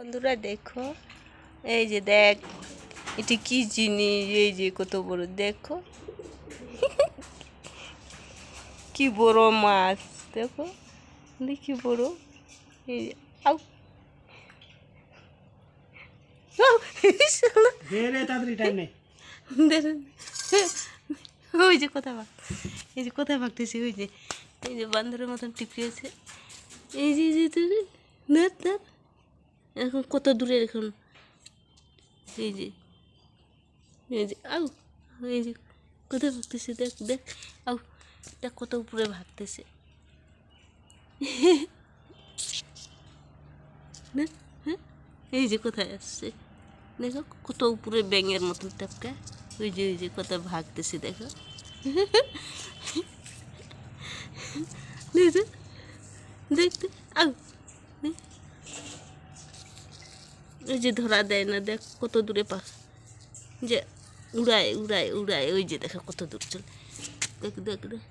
বন্ধুরা দেখো, এই যে দেখ, এটি কি জিনিস, এই যে কত বড়, দেখো কি বড় মাছ, দেখো দেখি বড়, এই যে আউ ওই যে কোথায় ভাগ, এই যে কোথায় ভাগতেছে, ওই যে এই যে বান্দরের মতন টিপিয়েছে, এই যে দেখ দেখ এখন কত দূরে, এখন এই যে আউ, এই যে কোথায় ভাগতেছে, দেখ দেখ আউ, দেখ কত উপরে ভাগতেছে, দেখ হ্যাঁ, এই যে কোথায় আসছে, দেখো কত উপরে ব্যাঙের মতন টপকা, ওই যে কোথায় ভাগতেছে, দেখো দেখতে আউ, ওই যে ধরা দেয় না, দেখ কত দূরে পা, যে উড়ায় উড়ায় উড়ায়, ওই যে দেখো কত দূর চল, দেখ দেখ দেখ